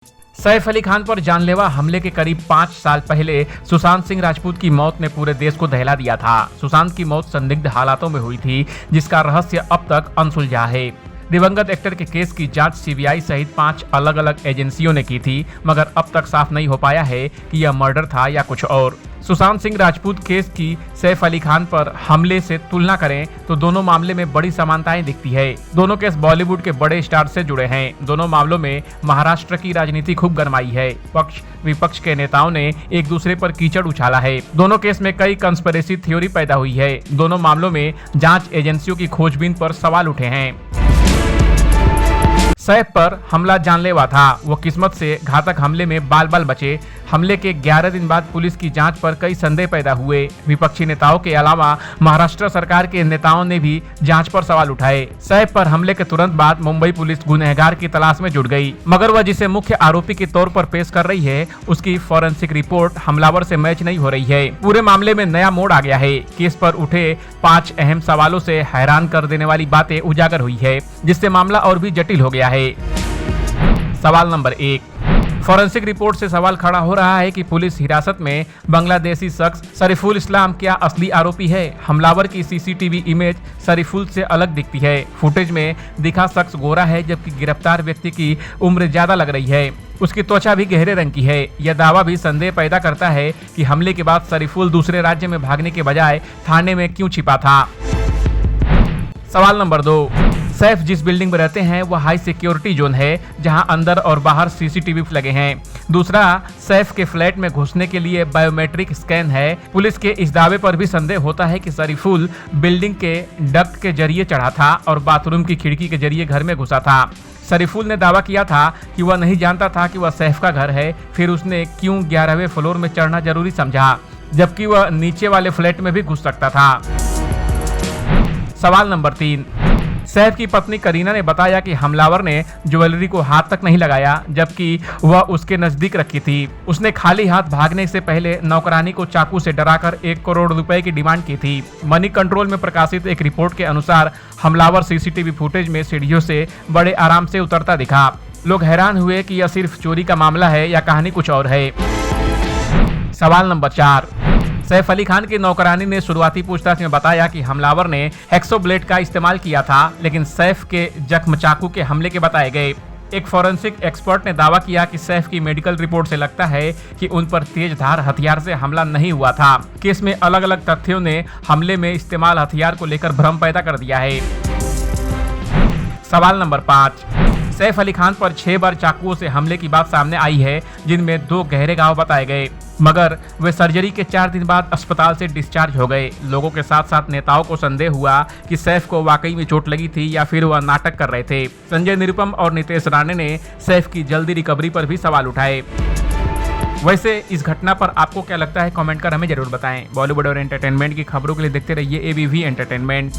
सैफ अली खान पर जानलेवा हमले के करीब 5 साल पहले सुशांत सिंह राजपूत की मौत ने पूरे देश को दहला दिया था। सुशांत की मौत संदिग्ध हालातों में हुई थी, जिसका रहस्य अब तक अनसुलझा है। दिवंगत एक्टर के केस की जांच सीबीआई सहित 5 अलग अलग एजेंसियों ने की थी, मगर अब तक साफ नहीं हो पाया है कि यह मर्डर था या कुछ और। सुशांत सिंह राजपूत केस की सैफ अली खान पर हमले से तुलना करें तो दोनों मामले में बड़ी समानताएं दिखती है। दोनों केस बॉलीवुड के बड़े स्टार से जुड़े हैं। दोनों मामलों में महाराष्ट्र की राजनीति खूब गरमाई है। पक्ष विपक्ष के नेताओं ने एक दूसरे पर कीचड़ उछाला है। दोनों केस में कई कंस्पिरेसी थ्योरी पैदा हुई है। दोनों मामलों में जांच एजेंसियों की खोजबीन पर सवाल उठे हैं। सैफ पर हमला जानलेवा था। वो किस्मत से घातक हमले में बाल बाल बचे। हमले के 11 दिन बाद पुलिस की जांच पर कई संदेह पैदा हुए। विपक्षी नेताओं के अलावा महाराष्ट्र सरकार के नेताओं ने भी जांच पर सवाल उठाए। सैफ पर हमले के तुरंत बाद मुंबई पुलिस गुनहगार की तलाश में जुट गई, मगर वह जिसे मुख्य आरोपी के तौर पर पेश कर रही है, उसकी फॉरेंसिक रिपोर्ट हमलावर से मैच नहीं हो रही है। पूरे मामले में नया मोड़ आ गया है। केस पर उठे 5 अहम सवालों से हैरान कर देने वाली बातें उजागर हुई है, जिससे मामला और भी जटिल हो गया है। सवाल नंबर 1, फॉरेंसिक रिपोर्ट से सवाल खड़ा हो रहा है कि पुलिस हिरासत में बांग्लादेशी शख्स शरीफुल इस्लाम क्या असली आरोपी है? हमलावर की सीसीटीवी इमेज शरीफुल से अलग दिखती है। फुटेज में दिखा शख्स गोरा है, जबकि गिरफ्तार व्यक्ति की उम्र ज्यादा लग रही है। उसकी त्वचा भी गहरे रंग की है। यह दावा भी संदेह पैदा करता है कि हमले के बाद शरीफुल दूसरे राज्य में भागने के बजाय थाने में क्यों छिपा था। सवाल नंबर 2, सैफ जिस बिल्डिंग में रहते हैं वह हाई सिक्योरिटी जोन है, जहां अंदर और बाहर सीसीटीवी लगे हैं। दूसरा, सैफ के फ्लैट में घुसने के लिए बायोमेट्रिक स्कैन है। पुलिस के इस दावे पर भी संदेह होता है कि शरीफुल बिल्डिंग के डक्ट के जरिए चढ़ा था और बाथरूम की खिड़की के जरिए घर में घुसा था। शरीफुल ने दावा किया था कि वह नहीं जानता था कि वह सैफ का घर है, फिर उसने क्यों 11वें फ्लोर में चढ़ना जरूरी समझा, जबकि वह नीचे वाले फ्लैट में भी घुस सकता था। सवाल नंबर 3, सैफ की पत्नी करीना ने बताया कि हमलावर ने ज्वेलरी को हाथ तक नहीं लगाया, जबकि वह उसके नजदीक रखी थी। उसने खाली हाथ भागने से पहले नौकरानी को चाकू से डराकर 1 करोड़ रुपए की डिमांड की थी। मनी कंट्रोल में प्रकाशित एक रिपोर्ट के अनुसार हमलावर सीसीटीवी फुटेज में सीढ़ियों से बड़े आराम से उतरता दिखा। लोग हैरान हुए कि यह सिर्फ चोरी का मामला है या कहानी कुछ और है। सवाल नंबर 4, सैफ अली खान की नौकरानी ने शुरुआती पूछताछ में बताया कि हमलावर ने हेक्सो ब्लेड का इस्तेमाल किया था, लेकिन सैफ के जख्म चाकू के हमले के बताए गए। एक फॉरेंसिक एक्सपर्ट ने दावा किया कि सैफ की मेडिकल रिपोर्ट से लगता है कि उन पर तेज धार हथियार से हमला नहीं हुआ था। केस में अलग अलग तथ्यों ने हमले में इस्तेमाल हथियार को लेकर भ्रम पैदा कर दिया है। सवाल नंबर 5, सैफ अली खान पर 6 बार चाकुओं से हमले की बात सामने आई है, जिनमें 2 गहरे घाव बताए गए, मगर वे सर्जरी के 4 दिन बाद अस्पताल से डिस्चार्ज हो गए। लोगों के साथ साथ नेताओं को संदेह हुआ कि सैफ को वाकई में चोट लगी थी या फिर वह नाटक कर रहे थे। संजय निरुपम और नितेश राणे ने सैफ की जल्दी रिकवरी पर भी सवाल उठाए। वैसे इस घटना पर आपको क्या लगता है, कमेंट कर हमें जरूर बताएं। बॉलीवुड और एंटरटेनमेंट की खबरों के लिए देखते रहिए ABV एंटरटेनमेंट।